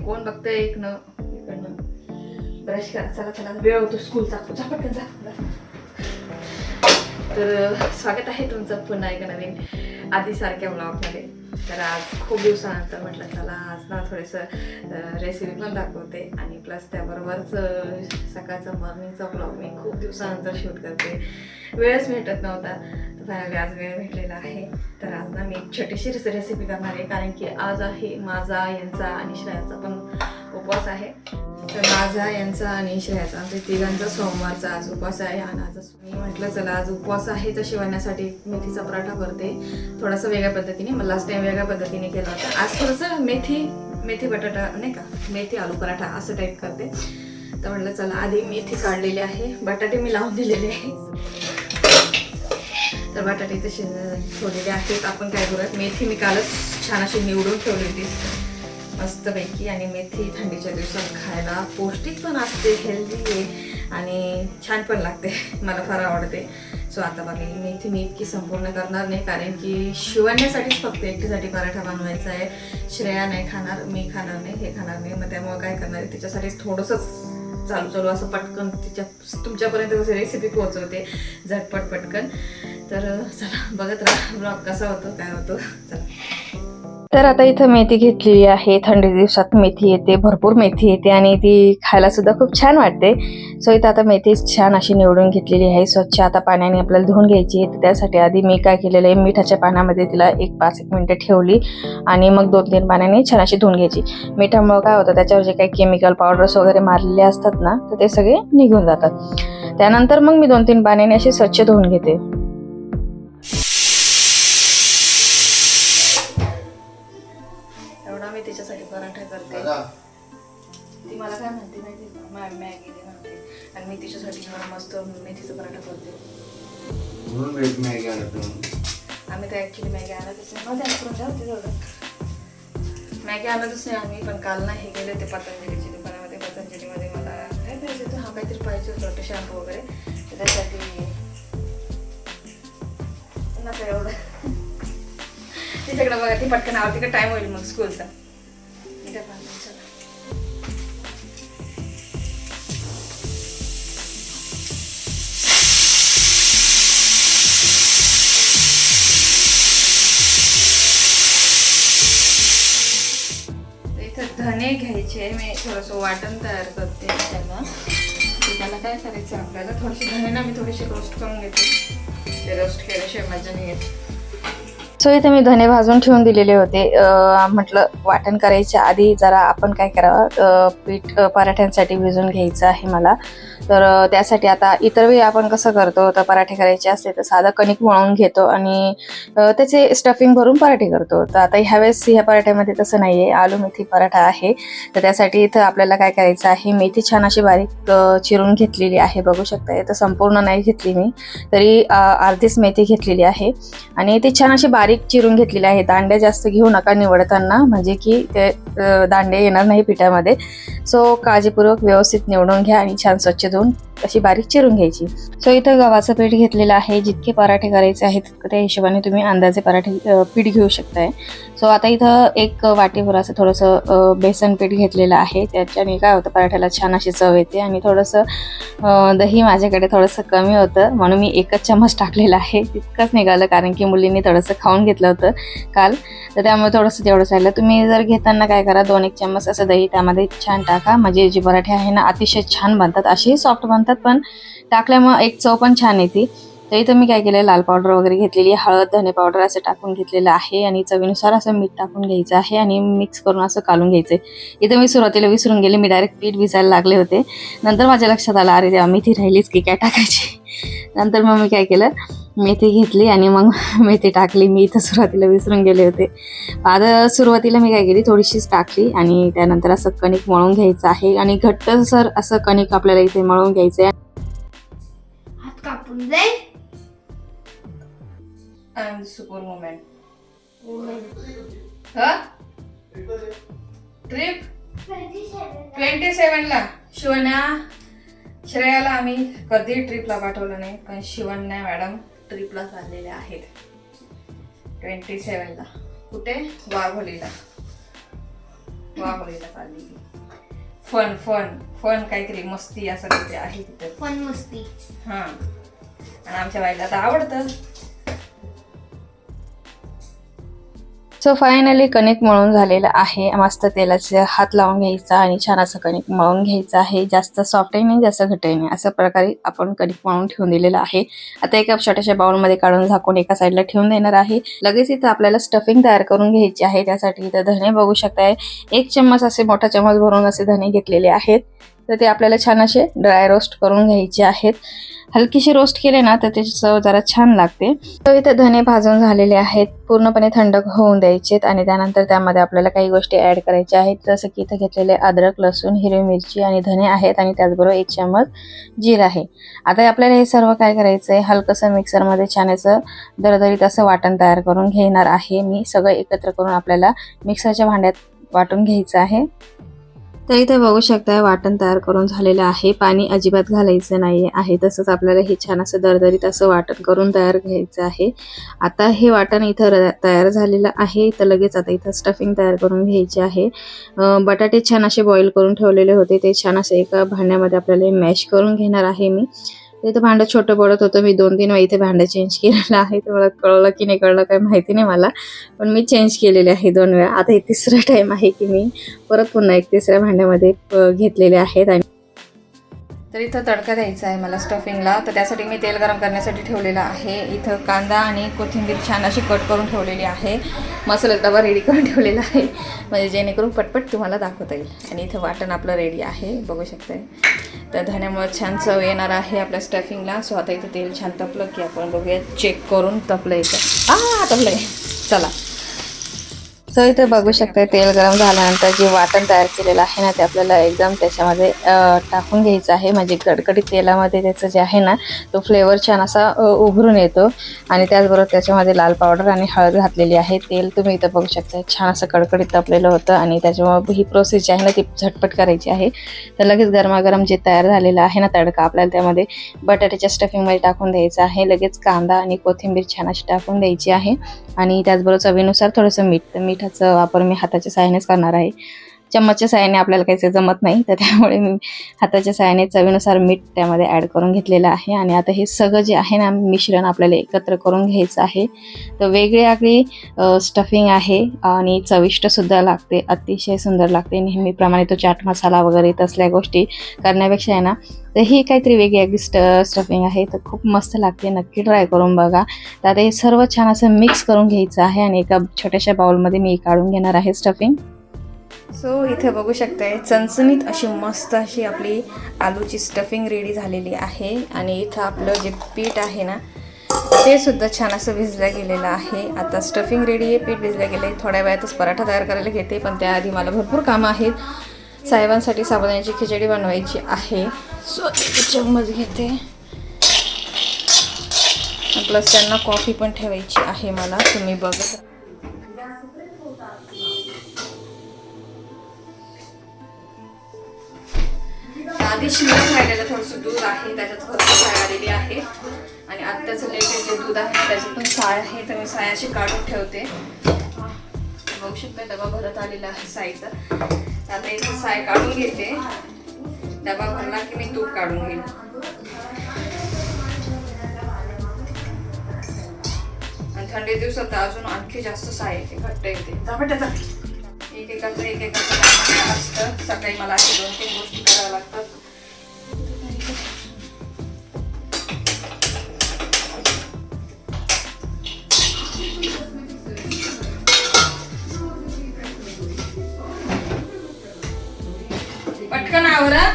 कोण बघतंय एक न इकडनं ब्रश करा. चला चला वेळ होतो स्कूलचा. पटकन जा. तर स्वागत आहे तुमचं पुन्हा एका नवीन आधीसारख्या ब्लॉगमध्ये. तर आज खूप दिवसानंतर म्हटलं चला आज ना थोडंसं रेसिपी पण दाखवते आणि प्लस त्याबरोबरच सकाळचा मॉर्निंगचा ब्लॉग मी खूप दिवसानंतर शूट करते. वेळच भेटत नव्हता, तर फायनली आज वेळ भेटलेला आहे. तर आज ना मी एक छोटीशी रेसिपी करणार आहे, कारण की आज आहे माझा, यांचा आणि श्रेयाचा पण उपवास आहे. तर माझा, यांचा आणि श्रेयाचा आमच्या तिघांचा सोमवारचा आज उपवास आहे. आणि आज मी म्हटलं चला आज उपवास आहे तर शिवण्यासाठी मेथीचा पराठा करते थोडासा वेगळ्या पद्धतीने. मला लास्ट टाइम वेगळ्या पद्धतीने केला होता. आज थोडंसं मेथी बटाटा नाही का, मेथी आलू पराठा असं टाईप करते. तर म्हटलं चला आधी मेथी काढलेली आहे, बटाटे मी लावून दिलेले आहे. तर बटाटे तसे ठेवलेले आहेत. आपण काय करूयात, मेथी मी कालच छान अशी निवडून ठेवली होती मस्तपैकी. आणि मेथी थंडीच्या दिवसात खायला पौष्टिक पण असते, हेल्दी आहे आणि छान पण लागते, मला फार आवडते. सो आता बघा मेथी मी इतकी संपूर्ण करणार नाही, कारण की शिवण्यासाठीच फक्त एकटीसाठी पराठा बनवायचा आहे. श्रेया नाही खाणार, मी खाणार नाही, हे खाणार नाही. मग त्यामुळे काय करणार आहे, तिच्यासाठीच थोडंसंच चालू असं पटकन तुमच्यापर्यंत कसं रेसिपी पोहोचवते झटपट पटकन. तर चला बघत राहा ब्लॉग कसा होतो काय होतो. चला. तर आता इथं मेथी घेतलेली आहे. थंडी दिवसात मेथी येते, भरपूर मेथी येते आणि ती खायला सुद्धा खूप छान वाटते. सो इथं आता मेथी छान अशी निवडून घेतलेली आहे. स्वच्छ आता पाण्याने आपल्याला धुवून घ्यायची आहे. त्यासाठी आधी मी काय केलेलं आहे, मिठाच्या पाण्यामध्ये तिला 5-1 मिनिटं ठेवली आणि मग 2-3 पाण्याने छान अशी धुवून घ्यायची. मिठामुळे काय होतं, त्याच्यावर जे काही केमिकल पावडर्स वगैरे मारलेले असतात ना, तर ते सगळे निघून जातात. त्यानंतर मग मी 2-3 पाण्याने अशी स्वच्छ धुवून घेते. मी तिच्यासाठी पराठा करते. ती मला काय म्हणते माहिती का, मॅगी दे म्हणते, आणि मी तिच्यासाठी मस्त मेथीचा पराठा करते. आम्ही तर ऍक्च्युली मॅगी आणतच नाही, मध्ये करून ठेवते तेवढं. मॅगी आणतच नाही आम्ही, पण काल ना हे गेले होते पतंजलीच्या दुकानामध्ये. पतंजलीमध्ये मला काय पाहिजे होतं, हा काहीतरी पाहिजे होतं शॅम्पू वगैरे, तर त्यासाठी नका एवढं तिच्याकडे बघा. ती पटकन आवडते का, टाइम होईल मग स्कूलचा. धने घ्यायचे, मी थोडंसं वाटण तयार करते त्याला काय करायचं आपल्याला, थोडेसे धने ना मी थोडेसे रोस्ट करून घेते. ते रोस्ट केल्याशिवाय मजा नाही येत. सो इथे मी धने भाजून ठेवून दिलेले होते. म्हटलं वाटण करायच्या आधी जरा आपण काय करावं, पीठ पराठ्यांसाठी भिजून घ्यायचं आहे मला. तर त्यासाठी आता इतर वेळी आपण कसं करतो, तर पराठे करायचे असते तर साधं कणिक मळून घेतो आणि त्याचे स्टफिंग भरून पराठे करतो. तर आता ह्यावेळेस ह्या पराठ्यामध्ये तसं नाही आहे, आलू मेथी पराठा आहे. तर त्यासाठी इथं आपल्याला काय करायचं आहे, मेथी छान अशी बारीक चिरून घेतलेली आहे. बघू शकता, तर संपूर्ण नाही घेतली मी, तरी अर्धीच मेथी घेतलेली आहे आणि ती छान अशी बारीक चिरून घेतलेली आहे. दांड्या जास्त घेऊ नका निवडताना, म्हणजे की ते दांडे येणार नाही पिठामध्ये. सो काळजीपूर्वक व्यवस्थित निवडून घ्या आणि छान स्वच्छ धुवून अशी बारीक चिरून घ्यायची. सो इथं गव्हाचं पीठ घेतलेलं आहे. जितके पराठे करायचे आहेत त्या हिशोबाने तुम्ही अंदाजे पराठे पीठ घेऊ शकताय. सो आता इथं 1 वाटीभर असं थोडंसं बेसन पीठ घेतलेलं आहे. त्याच्याने काय होतं, पराठ्याला छान अशी चव येते. आणि थोडंसं दही माझ्याकडे थोडंसं कमी होतं, म्हणून मी 1च चम्मच टाकलेला आहे. तितकंच निघालं, कारण की मुलींनी थोडंसं खाऊन घेतलं होतं काल, तर त्यामुळे थोडंसं तेवढंच राहिलं. तुम्ही जर घेताना काय करा, 2-1 चम्मच असं दही त्यामध्ये छान टाका, म्हणजे जे पराठे आहे ना अतिशय छान बनतात. असेही सॉफ्ट बनतात, पण टाकल्यामुळे एक चव पण छान येते. तर इथं मी काय केलं, लाल पावडर वगैरे घेतलेली, हळद धने पावडर असं टाकून घेतलेलं आहे आणि चवीनुसार असं मीठ टाकून घ्यायचं आहे आणि मिक्स करून असं कालून घ्यायचं आहे. इथं मी सुरुवातीला विसरून गेले, मी डायरेक्ट पीठ भिजायला लागले होते. नंतर माझ्या लक्षात आलं, अरे तेव्हा मेथी राहिलीच की काय टाकायची. नंतर मग मी काय केलं, मेथी घेतली आणि मग मेथी टाकली. मी इथं सुरुवातीला विसरून गेले होते. आता सुरुवातीला मी काय केली, थोडीशीच टाकली आणि त्यानंतर असं कणिक मळून घ्यायचं आहे आणि घट्टसर असं कणिक आपल्याला इथे मळून घ्यायचं आहे. हात कापून जाईल. सुपर मोमेंट ट्रिप 27ला शिवण्या श्रेयाला आम्ही कधी ट्रिपला पाठवलं नाही, पण शिवण्या मॅडम ट्रिपला चाललेल्या आहेत 27ला. कुठे? वाघोलीला. वाघोलीला चालली. फन फन फन काहीतरी मस्ती असं काहीतरी आहे तिथे. फन मस्ती. हा, आणि आमच्या बाईला तर आवडतं. सो फायनली कणिक मळून झालेलं आहे. मस्त तेलाचे हात लावून घ्यायचा आणि छान असं कणिक मळून घ्यायचं आहे. जास्त सॉफ्टही नाही जास्त घट्टही नाही, अशा प्रकारे आपण कणिक मळून ठेवून दिलेलं आहे. आता एका छोट्याशा बाउलमध्ये काढून झाकून एका साईडला ठेवून देणार आहे. लगेच इथं आपल्याला स्टफिंग तयार करून घ्यायची आहे. त्यासाठी इथं धने बघू शकताय, 1 चम्मच असे मोठा चम्मच भरून असे धने घेतलेले आहेत. तर ते आपल्याला छान असे ड्राय रोस्ट करून घ्यायचे आहेत. हलकीशी रोस्ट केले ना तर त्याची चव जरा छान लागते. तर इथे धने भाजून झालेले आहेत, पूर्णपणे थंड होऊन द्यायचेत आणि त्यानंतर त्यामध्ये आपल्याला काही गोष्टी ऍड करायच्या आहेत. जसं की इथे घेतलेले अद्रक, लसूण, हिरवी मिरची आणि धने आहेत आणि त्याचबरोबर 1 चम्मच जीर आहे. आता आपल्याला हे सर्व काय करायचंय, हलकसं मिक्सरमध्ये छान असं दरदरीत असं वाटण तयार करून घेणार आहे. मी सगळं एकत्र करून आपल्याला मिक्सरच्या भांड्यात वाटून घ्यायचं आहे. तर इथे बघू शकता वाटण तयार करून झालेलं आहे. पाणी अजिबात घालायचं नाही आहे. तसंच आपल्याला हे छान असं दरदरीत असं वाटण करून तयार घ्यायचं आहे. आता हे वाटण इथं तयार झालेलं आहे. तर लगेच आता इथं स्टफिंग तयार करून घ्यायची आहे. बटाटे छान असे बॉईल करून ठेवलेले होते, ते छान असे एका भांड्यामध्ये आपल्याला मॅश करून घेणार आहे. मी इथं भांडं छोटं पडत होतं, मी 2-3 वेळा इथे भांडं चेंज केलेलं आहे. तर मला कळलं की नाही कळलं काही माहिती नाही मला, पण मी चेंज केलेले आहे 2 वेळा. आता हे तिसरा टाइम आहे की मी परत पुन्हा एक तिसऱ्या भांड्यामध्ये घेतलेले आहेत. आणि तर इथं तडका द्यायचा आहे मला स्टफिंगला. तर त्यासाठी मी तेल गरम करण्यासाठी ठेवलेलं आहे. इथं कांदा आणि कोथिंबीर छान अशी कट करून ठेवलेली आहे. मसाला डबा रेडी करून ठेवलेला आहे, म्हणजे जेणेकरून पटपट तुम्हाला दाखवता येईल. आणि इथं वाटण आपलं रेडी आहे, बघू शकताय. तर धण्यामुळे छान चव येणार आहे आपल्या स्टफिंगला. सो आता इथं तेल छान तपलं की आपण बघूया, चेक करून तपलं इथं. तपलंय, चला. सो इथे बघू शकता तेल गरम झाल्यानंतर जे वाटण तयार केलेलं आहे ना, ते आपल्याला एकदम त्याच्यामध्ये टाकून घ्यायचं आहे. म्हणजे कडकडीत तेलामध्ये त्याचं जे आहे ना, तो फ्लेवर छान असा उभरून येतो. आणि त्याचबरोबर त्याच्यामध्ये लाल पावडर आणि हळद घातलेली आहे. तेल तुम्ही इथं बघू शकता छान असं कडकडीत तपलेलं होतं. आणि त्याच्यामुळे ही प्रोसेस जी आहे ना, ती झटपट करायची आहे. तर लगेच गरमागरम जे तयार झालेलं आहे ना तडका, आपल्याला त्यामध्ये बटाट्याच्या स्टफिंगमध्ये टाकून द्यायचं आहे. लगेच कांदा आणि कोथिंबीर छान अशी टाकून द्यायची आहे. आणि त्याचबरोबर चवीनुसार थोडंसं मिठाचा वापर मी हाताच्या साहाय्यानेच करणार आहे. चम्मचच्या साहाय्याने आपल्याला काहीच जमत नाही, तर त्यामुळे मी हाताच्या साहाय्याने चवीनुसार मीठ त्यामध्ये ॲड करून घेतलेलं आहे. आणि आता हे सगळं जे आहे ना मिश्रण आपल्याला एकत्र करून घ्यायचं आहे. तर वेगळी आगळी स्टफिंग आहे आणि चविष्टसुद्धा लागते, अतिशय सुंदर लागते. नेहमीप्रमाणे तो चाट मसाला वगैरे तसल्या गोष्टी करण्यापेक्षा आहे ना, तर ही काहीतरी वेगळी आगळी स्टफिंग आहे, तर खूप मस्त लागते. नक्की ट्राय करून बघा. तर आता हे सर्व छान असं मिक्स करून घ्यायचं आहे आणि एका छोट्याशा बाउलमध्ये मी काढून घेणार आहे स्टफिंग. सो इथे बघू शकताय चणचणीत अशी मस्त अशी आपली आलूची स्टफिंग रेडी झालेली आहे. आणि इथं आपलं जे पीठ आहे ना, ते सुद्धा छान असं भिजलं गेलेलं आहे. आता स्टफिंग रेडी आहे, पीठ भिजलं गेलं आहे. थोड्या वेळातच पराठा तयार करायला घेते, पण त्याआधी मला भरपूर कामं आहेत. साहेबांसाठी साबुदाण्याची खिचडी बनवायची आहे. सो चम्मच घेते, प्लस त्यांना कॉफी पण ठेवायची आहे मला. तुम्ही बघत आधी शिल्लक राहिलेलं थोडंसं दूध आहे, त्याच्यात भरपूर साय आलेली आहे. आणि आत्ताचं लेटेस्ट जे दूध आहे त्याच्यात पण साय आहे, तर मी सायाशी काढून ठेवते. बघू शकता डबा भरत आलेला आहे सायचा. आता इथे साय काढून घेते. डबा भरला की मी तूप काढून घेईन. आणि थंडी दिवसात अजून आणखी जास्त साय येते, घट्ट येते. एकेकाचं असतं. सकाळी मला असे 2-3 गोष्टी कराव्या लागतात. पटकन आवरा.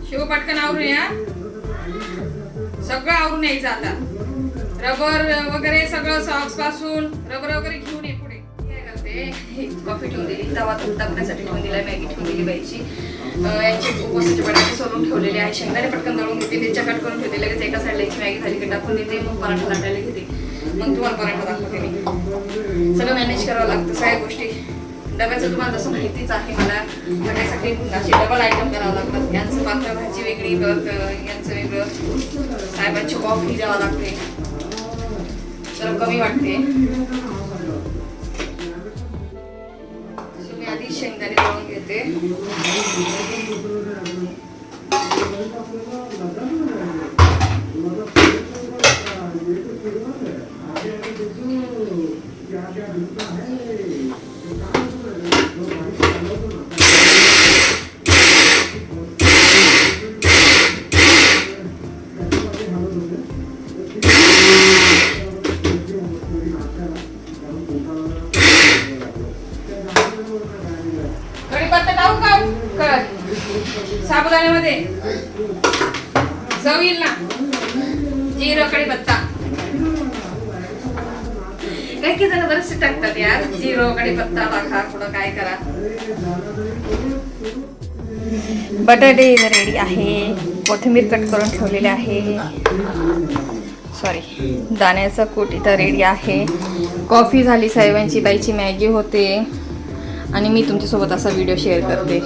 शिव पटकन आवरूया. सगळं आवरून यायचं आता. रबर वगैरे सगळं सॉक्स पासून रबर वगैरे घेऊन ये पुढे. काय करते, कॉफी ठेवून दिली, तवा तापण्यासाठी ठेवून दिला, मॅगी ठेवून दिली बाईची. यांची उपवासाचे बटाटे सोलून ठेवलेले आहे, शेंगदाणे पटकन दळून घेते, त्याच्या कट करून ठेवते, लगेच एका साईडला याची मॅगी झाली की टाकून देते, मग पराठा लाटायला घेते, मग तुम्हाला पराठा दाखवते मी. सगळं मॅनेज करावं लागतं सगळ्या गोष्टी. डब्याचं तुम्हाला जसं माहितीच आहे मला, सगळ्यासाठी असे डबल आयटम करावं लागतात. यांचं पातळ भाजी वेगळी, यांचं वेगळं, साहेबांची कॉफी द्यावं लागते, जरा कमी वाटते. मी आधी शेंगदाणे तळून घेते. कढीपत्ता टाकू का साबुदाण्यामध्ये? चव येईल ना. जिरं, कढीपत्ता, काही जण बरेचसे टाकतात यार. जिरं, कढीपत्ता टाका, कुठं काय करा. बटाटे रेडी आहे, कोथिंबीर कट करून ठेवलेले आहे, सॉरी दाण्याचं कूट इथं रेडी आहे. कॉफी झाली साहेबांची, बाईची मॅगी होते आणि मी तुमच्यासोबत असा व्हिडिओ शेअर करते.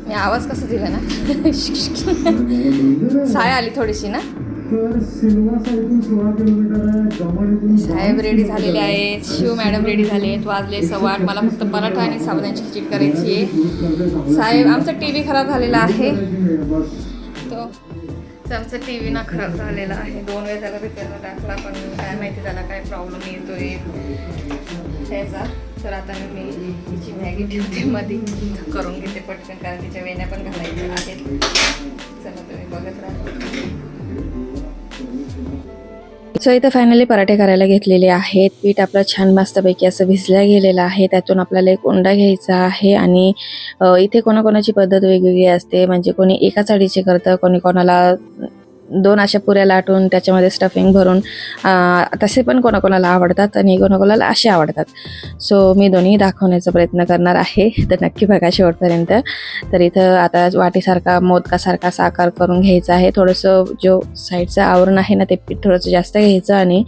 मी आवाज कसा दिला ना. साय आली थोडीशी ना. साहेब रेडी झालेले आहेत, शिव मॅडम रेडी झाले आहेत. वाजले 8:15. मला फक्त पराठा आणि साबुदाण्याची खिचडी करायची आहे. साहेब आमचा टीव्ही खराब झालेला आहे, तो आमचा टीव्ही ना खराब झालेला आहे. 2 वेळा त्याला रिपेअरला टाकला, पण काय माहिती त्याला काय प्रॉब्लेम येतोय त्याचा. तर आता मी हिची मॅगी ठेवते मध्ये, करून घेते पटकन, कारण तिच्या वेण्या पण घालायच्या आहेत. चला तुम्ही बघत राहा. सो इथं फायनली पराठे करायला घेतलेले आहेत. पीठ आपलं छान मस्तपैकी असं भिजल्या गेलेलं आहे. त्यातून आपल्याला एक उंडा घ्यायचा आहे आणि इथे कोणाकोणाची पद्धत वेगवेगळी असते. म्हणजे कोणी एकाच अडीचे करतं, कोणाला 2 अशा पुऱ्या लाटून त्याच्यामध्ये स्टफिंग भरून, तसे पण कोणाकोणाला आवडतात आणि कोणाकोणाला असे आवडतात. सो मी दोन्ही दाखवण्याचा प्रयत्न करणार आहे, तर नक्की बघा शेवटपर्यंत. तर इथं आता वाटीसारखा मोदकासारखा साकार करून घ्यायचा आहे. थोडंसं जो साईडचं आवरण आहे ना, ते पीठ थोडंसं जास्त घ्यायचं आणि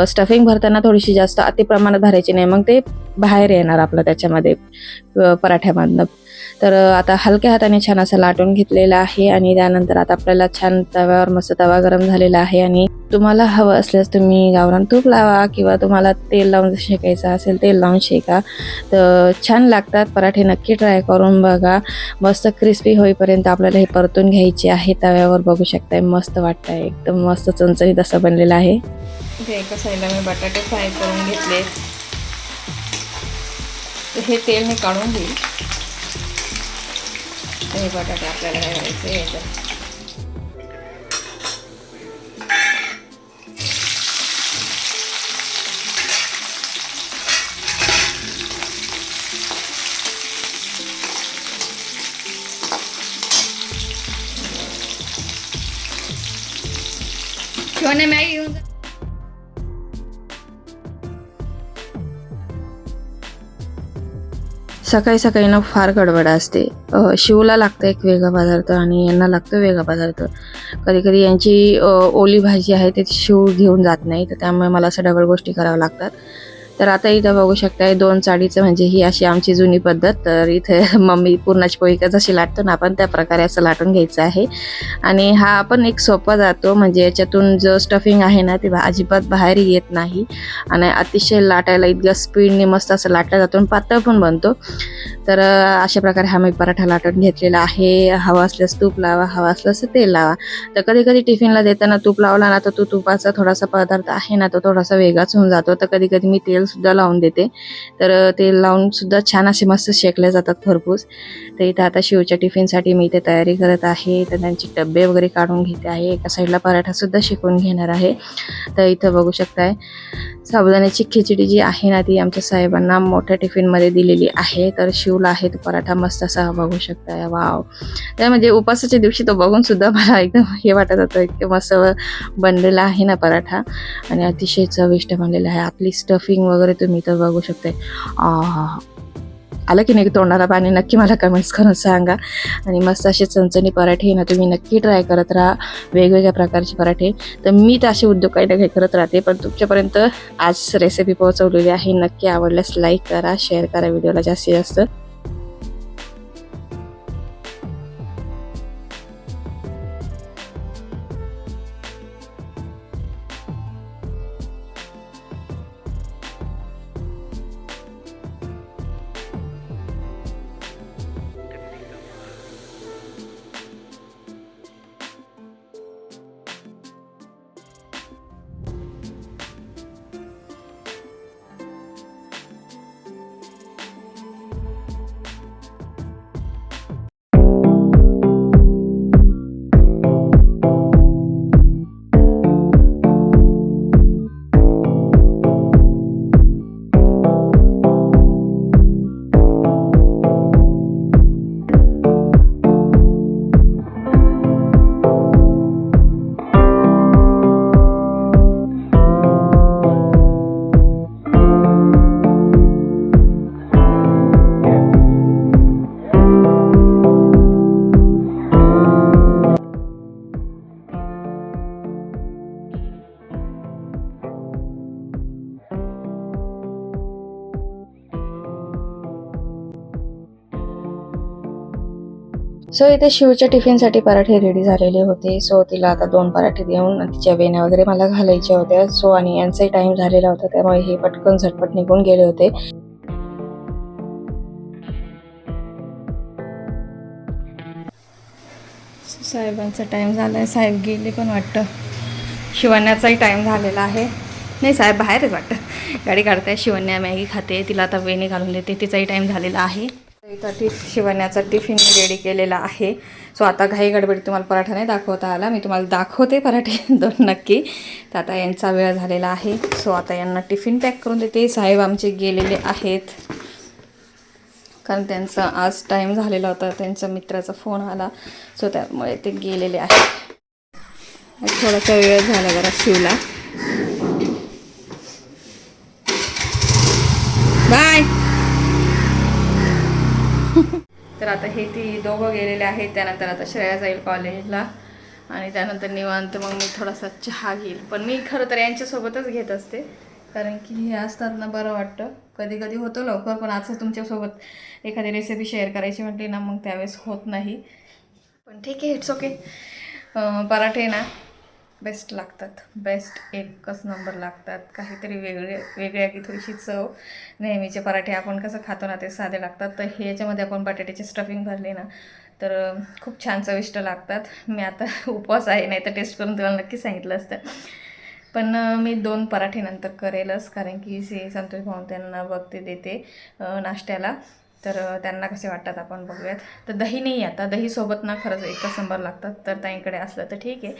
स्टफिंग भरताना थोडीशी जास्त अति प्रमाणात भरायची नाही, मग ते बाहेर येणार आपलं त्याच्यामध्ये पराठ्यामधनं. तर आता हलक्या हाताने छान असं लाटून घेतलेलं आहे आणि त्यानंतर आता आपल्याला छान तव्यावर मस्त तवा गरम झालेला आहे. आणि तुम्हाला हवं असल्यास तुम्ही गावरान तूप लावा किंवा तुम्हाला तेल लावून शेकायचं असेल तेल लावून शेका, तर छान लागतात पराठे. नक्की ट्राय करून बघा. मस्त क्रिस्पी होईपर्यंत आपल्याला हे परतून घ्यायचे आहे तव्यावर. बघू शकताय मस्त वाटतंय, एकदम मस्त चणचणीत असं बनलेलं आहे. एका साईडला मी बटाटे फ्राय करून घेतले, हे तेल मी काढून घेईल. हे बटाटे आपल्याला काय करायचे याच्यात शिवाने मॅगी घेऊन सकाळी सकाळी ना फार गडबड असते. शिवला लागतं एक वेगळा पदार्थ आणि यांना लागतो वेगळा पदार्थ. कधी कधी यांची ओली भाजी आहे ते शिव घेऊन जात नाही, तर त्यामुळे मला असं डबल गोष्टी कराव्या लागतात. तर आता इथं बघू शकताय 2 चाळीचं म्हणजे ही अशी आमची जुनी पद्धत. तर इथे मम्मी पुरणाची पोळी जशी लाटतो ना आपण त्या प्रकारे असं लाटून घ्यायचं आहे. आणि हा पण एक सोपा जातो, म्हणजे याच्यातून जो स्टफिंग आहे ना ते अजिबात बाहेर येत नाही आणि अतिशय लाटायला इतक्या स्पीडने मस्त असं लाटला जातो आणि पातळ पण बनतो. तर अशा प्रकारे हा मी पराठा लाटून घेतलेला आहे. हवा असल्यास तूप लावा, हवा असल्यास तेल लावा. तर कधी कधी टिफिनला देताना तूप लावला ना तर तो तुपाचा थोडासा पदार्थ आहे ना तो थोडासा वेगळाच होऊन जातो. तर कधी कधी मी तेल सुद्धा लावून देते. तर तेल लावून सुद्धा छान असे मस्त शेकले जातात खरपूस. तर इथं आता शिवच्या टिफिनसाठी मी इथे तयारी करत आहे. तर त्यांचे डब्बे वगैरे काढून घेते आहे. एका साईडला पराठा सुद्धा शेकून घेणार आहे. तर इथं बघू शकताय साबुदाण्याची खिचडी जी आहे ना ती आमच्या साहेबांना मोठ्या टिफिनमध्ये दिलेली आहे. तर शिवला आहे तो पराठा मस्त असा बघू शकताय. वाव, त्या म्हणजे उपासाच्या दिवशी तो बघून सुद्धा मला एकदम हे वाटत होतं, एकदम मस्त बनलेला आहे ना पराठा आणि अतिशय चविष्ट बनलेला आहे. आपली स्टफिंग वगैरे तुम्ही तर बघू शकताय. आलं की नाही तोंडाला पाणी, नक्की मला कमेंट्स करून सांगा. आणि मस्त असे चणचणी पराठे ना तुम्ही नक्की ट्राय करत राहा, वेगवेगळ्या प्रकारचे पराठे. तर मी तर असे उद्योग काही ना काही करत राहते, पण तुमच्यापर्यंत आज रेसिपी पोहोचवलेली आहे. नक्की आवडल्यास लाईक करा, शेअर करा व्हिडिओला जास्तीत जास्त. सो इथे शिवच्या टिफिनसाठी पराठे रेडी झालेले होते. सो तिला आता 2 पराठे देऊन तिच्या वेण्या वगैरे मला घालायच्या होत्या. सो आणि यांचाही टाइम झालेला होता, त्यामुळे हे पटकन झटपट निघून गेले होते. साहेबांचा टाइम झालाय, साहेब गेले पण वाटतं. शिवण्याचाही टाइम झालेला आहे. नाही, साहेब बाहेरच वाटतं, गाडी काढताय. शिवण्या मॅगी खाते, तिला आता वेणी घालून देते, तिचाही टाइम झालेला आहे. इथं शिवण्याचा टिफिन रेडी केलेला आहे. सो आता घाई गडबडीत तुम्हाला पराठा नाही दाखवता आला, मी तुम्हाला दाखवते पराठे 2 नक्की. तर आता यांचा वेळ झालेला आहे. सो आता यांना टिफिन पॅक करून देते. साहेब आमचे गेलेले आहेत, कारण त्यांचा आज टाईम झालेला होता, त्यांच्या मित्राचा फोन आला. सो त्यामुळे ते गेलेले आहेत. थोडासा वेळ झाला जरा शिवला. बाय. तर आता हे ती दोघं गेलेले आहेत. त्यानंतर आता श्रेया जाईल कॉलेजला आणि त्यानंतर निवांत मग मी थोडासा चहा घेईल. पण मी खरं तर यांच्यासोबतच घेत असते, कारण की हे असतात ना बरं वाटतं. कधी कधी होतं लवकर, पण आज तुमच्यासोबत एखादी रेसिपी शेअर करायची म्हटली ना मग त्यावेळेस होत नाही. पण ठीक आहे, इट्स ओके. पराठे ना बेस्ट लागतात, बेस्ट एकच नंबर लागतात. काहीतरी वेगळ्या की थोडीशी चव. नेहमीचे पराठे आपण कसं खातो ना ते साधे लागतात, तर हे याच्यामध्ये आपण बटाट्याची स्टफिंग भरली ना तर खूप छान चविष्ट लागतात. मी आता उपवास आहे, नाही तर टेस्ट करून तुम्हाला नक्की सांगितलं असतं. पण मी 2 पराठे नंतर करेलच, कारण की संतोष भाऊ त्यांना बघते देते नाश्त्याला. तर त्यांना कसे वाटतात आपण बघूयात. तर दही नाही, आता दहीसोबत ना खरंच एकच नंबर लागतात. तर ताईंकडे असलं तर ठीक आहे.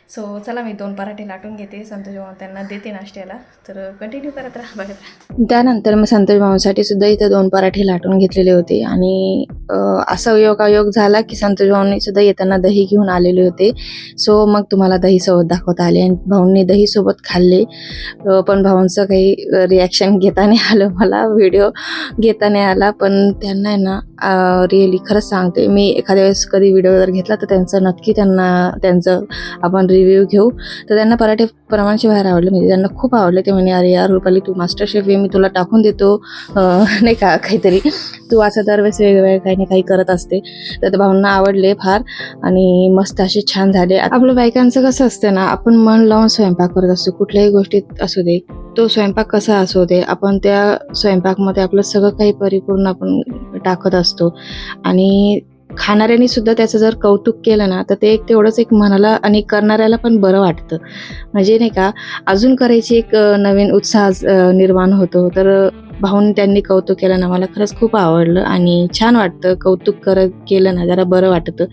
सो चला मी 2 पराठे लाटून घेते, संतोष भाऊ त्यांना देते नाश्त्याला. तर कंटिन्यू करत राहा, बघत राहा. त्यानंतर मग संतोष भाऊंसाठी सुद्धा इथं 2 पराठे लाटून घेतलेले होते आणि असा योगायोग झाला की संतोष भाऊंनी सुद्धा येताना दही घेऊन आलेले होते. सो मग तुम्हाला दहीसोबत दाखवता आले आणि भाऊंनी दहीसोबत खाल्ले. पण भाऊंचं काही रिॲक्शन घेता नाही आलं, मला व्हिडिओ घेता नाही आला. पण त्यांना आहे ना रिअली खरंच सांगते, मी एखाद्या वेळेस कधी व्हिडिओ जर घेतला तर त्यांचं आपण रिव्ह्यू घेऊ. तर त्यांना पराठे प्रमाणचे बाहेर आवडले, म्हणजे त्यांना खूप आवडले. ते म्हणे अरे यार रुपाली तू मास्टर शेफ आहे, मी तुला टाकून देतो नाही का काहीतरी, तू असं दरवेळेस वेगवेगळे काही ना काही करत असते. तर भाऊंना आवडले फार आणि मस्त असे छान झाले. आपल्या बायकांचं कसं असतं ना, आपण मन लावून स्वयंपाक करत असतो कुठल्याही गोष्टीत असू दे, तो स्वयंपाक कसा असू दे, आपण त्या स्वयंपाकमध्ये आपलं सगळं काही परिपूर्ण आपण टाकत असतो. आणि खाणाऱ्यांनी सुद्धा त्याचं जर कौतुक केलं ना, तर ते तेवढंच एक मनाला आणि करणाऱ्याला पण बरं वाटतं. म्हणजे नाही का अजून करायची एक नवीन उत्साह निर्माण होतो. तर भाऊन त्यांनी कौतुक केलं ना, मला खरंच खूप आवडलं आणि छान वाटतं. कौतुक केलं ना जरा बरं वाटतं.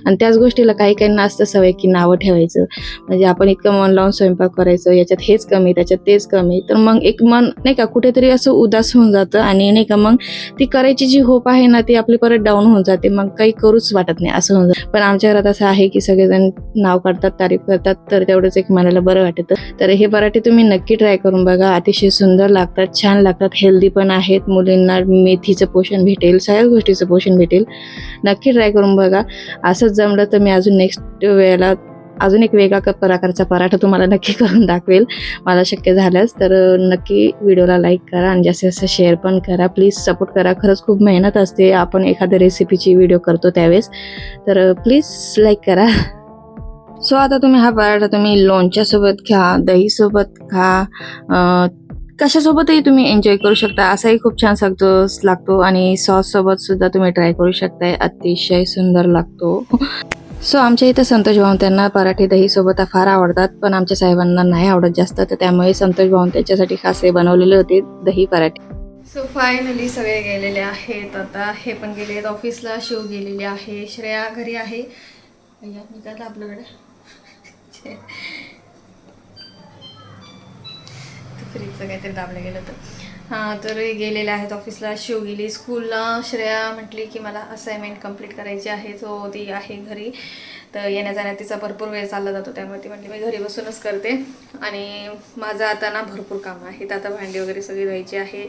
आणि त्याच गोष्टीला काही काहींना असतं सवय की नावं ठेवायचं. म्हणजे आपण इतकं मन लावून स्वयंपाक करायचं, याच्यात हेच कमी त्याच्यात तेच कमी, तर मग एक मन नाही का कुठेतरी असं उदास होऊन जातं आणि नाही का मग ती करायची जी होप आहे ना ती आपली परत डाऊन होऊन जाते, मग काही करूच वाटत नाही असं होऊन जातं. पण आमच्या घरात असं आहे की सगळेजण नाव काढतात, तारीफ करतात, तर तेवढंच एक मनाला बरं वाटतं. तर हे पराठे तुम्ही नक्की ट्राय करून बघा. अतिशय सुंदर लागतात, छान लागतात, हेल्दी पण आहेत. मुलींना मेथीचं पोषण भेटेल, सगळ्याच गोष्टीचं पोषण भेटेल. नक्की ट्राय करून बघा. असंच जमलं तर मी अजून नेक्स्ट वेळेला अजून एक वेगळा प्रकारचा पराठा तुम्हाला नक्की करून दाखवेल, मला शक्य झाल्यास. तर नक्की व्हिडिओला लाईक करा आणि जास्तीत जास्त शेअर पण करा. प्लीज सपोर्ट करा. खरंच खूप मेहनत असते आपण एखाद्या रेसिपीची व्हिडिओ करतो त्यावेळेस, तर प्लीज लाईक करा. सो आता तुम्ही हा पराठा तुम्ही लोणच्यासोबत खा, दहीसोबत खा, कशासोबतही तुम्ही एन्जॉय करू शकता. असाही खूप छान लागतो आणि सॉससोबत सुद्धा तुम्ही ट्राय करू शकताय. अतिशय सुंदर लागतो. सो आमच्या इथं संतोष भाऊ त्यांना पराठे दहीसोबत फार आवडतात, पण आमच्या साहेबांना नाही आवडत जास्त, तर त्यामुळे संतोष भाऊ त्यांच्यासाठी खास हे बनवलेले होते दही पराठे. सो फायनली सगळे गेलेले आहेत. आता हे पण गेले आहेत ऑफिसला, शिव गेलेले आहे, श्रेया घरी आहे. निघालं आपल्याकडे फ्रीजचं काहीतरी दाबलं गेलं तर हां, तर गेलेले आहेत ऑफिसला. शिव गेली स्कूलला. श्रेया म्हटली की मला असाइनमेंट कंप्लीट करायची आहे, सो ती आहे घरी. तर येण्या जाण्यात तिचा भरपूर वेळ चालला जातो, त्यामुळे ती म्हटली मी घरी बसूनच करते. आणि माझं आता ना भरपूर कामं आहेत. आता भांडी वगैरे सगळी धुवायची आहे.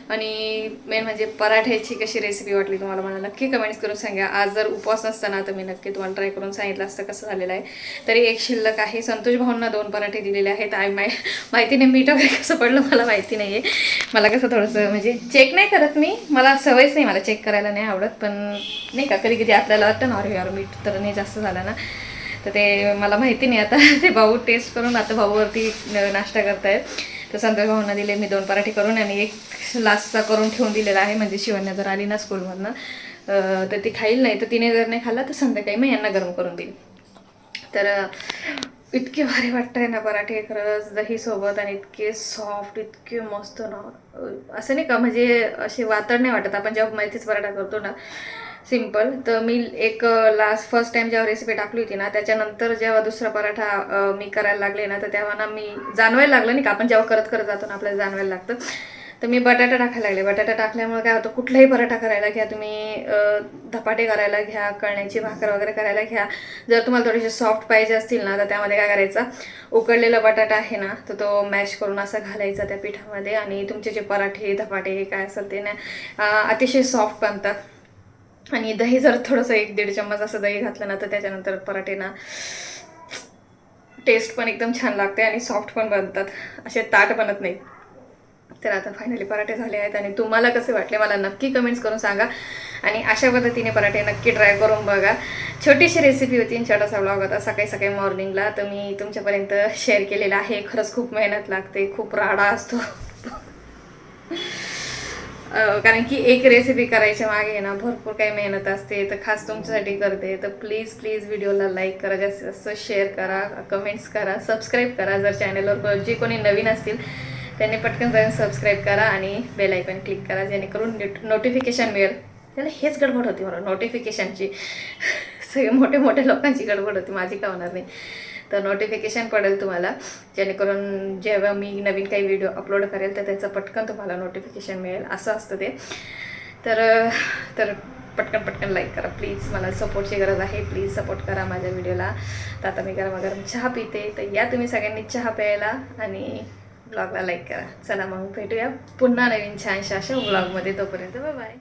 आणि मेन म्हणजे पराठ्याची कशी रेसिपी वाटली तुम्हाला मला नक्की कमेंट्स करून सांगा. आज जर उपवास नसताना तर मी नक्की तुम्हाला ट्राय करून सांगितलं असतं कसं झालेलं आहे. तरी एक शिल्लक आहे. संतोष भाऊंना 2 पराठे दिलेले आहेत. माहिती नाही मीठ वगैरे कसं पडलं मला माहिती नाही आहे. मला कसं थोडंसं म्हणजे चेक नाही करत मी, मला सवयच नाही, मला चेक करायला नाही आवडत. पण नाही का कधी कधी आपल्याला वाटतं ना अरे यार मीठ तर नाही जास्त झालं ना, तर ते मला माहिती नाही. आता ते भाऊ टेस्ट करून आता भाऊवरती नाश्ता करतायत. तर संतोष भाऊंना दिले मी 2 पराठे करून आणि एक लास्टचा करून ठेवून दिलेला आहे. म्हणजे शिवण्या जर आली ना स्कूलमधनं तर ती खाईल, नाही तर तिने जर नाही खाल्ला तर संध्याकाळी मग यांना गरम करून देईल. तर इतके भारी वाटत आहे ना पराठे खरंच दहीसोबत, आणि इतके सॉफ्ट, इतके मस्त ना. असं नाही का म्हणजे असे वातड नाही वाटत. आपण जेव्हा मेथीच पराठा करतो ना सिम्पल, तर मी एक फर्स्ट टाइम जेव्हा रेसिपी टाकली होती ना, त्याच्यानंतर जेव्हा दुसरा पराठा मी करायला लागले ना, तर तेव्हा ना मी जाणवायला लागलं नाही का, आपण जेव्हा करत जातो ना आपल्याला जाणवायला लागतं. तर मी बटाटा टाकायला लागले. बटाटा टाकल्यामुळे काय होतं, कुठलाही पराठा करायला घ्या तुम्ही, धपाटे करायला घ्या, कळण्याची भाकर वगैरे करायला घ्या, जर तुम्हाला थोडेसे सॉफ्ट पाहिजे असतील ना, तर त्यामध्ये काय करायचं, उकडलेला बटाटा आहे ना, तर तो मॅश करून असा घालायचा त्या पिठामध्ये, आणि तुमचे जे पराठे धपाटे काय असेल ते ना अतिशय सॉफ्ट बनतात. आणि दही जर थोडंसं 1-1.5 चम्मच असं दही घातलं ना, तर त्याच्यानंतर पराठे ना टेस्ट पण एकदम छान लागते आणि सॉफ्ट पण बनतात, असे ताट बनत नाही. तर आता फायनली पराठे झाले आहेत आणि तुम्हाला कसे वाटले मला नक्की कमेंट्स करून सांगा. आणि अशा पद्धतीने पराठे नक्की ट्राय करून बघा. छोटीशी रेसिपी होती, छोटासा व्लॉग होता सकाळी सकाळी मॉर्निंगला, तर मी तुमच्यापर्यंत शेअर केलेला आहे. खरंच खूप मेहनत लागते, खूप राडा असतो कारण की एक रेसिपी करायच्या मागे ना भरपूर काही मेहनत असते. तर खास तुमच्यासाठी करते. तर प्लीज व्हिडिओला लाईक करा, जास्तीत जास्त शेअर करा, कमेंट्स करा, सबस्क्राईब करा. जर चॅनलवर जे कोणी नवीन असतील त्यांनी पटकन जाऊन सबस्क्राईब करा आणि बेल आयकॉन क्लिक करा, जेणेकरून नोटिफिकेशन मिळेल. त्याला हेच गडबड होती मला नोटिफिकेशनची सगळे मोठे लोकांची गडबड होती, माझी का होणार नाही. तर नोटिफिकेशन पडेल तुम्हाला, जेणेकरून जेव्हा मी नवीन काही व्हिडिओ अपलोड करेल तर त्याचं पटकन तुम्हाला नोटिफिकेशन मिळेल, असं असतं ते. तर पटकन पटकन लाईक करा प्लीज. मला सपोर्टची गरज आहे. प्लीज सपोर्ट करा माझ्या व्हिडिओला. तर आता मी गरम चहा पिते. तर या तुम्ही सगळ्यांनी चहा प्यायला आणि ब्लॉगला लाईक करा. चला मग भेटूया पुन्हा नवीन छानशा अशा ब्लॉगमध्ये. तोपर्यंत बाय बाय.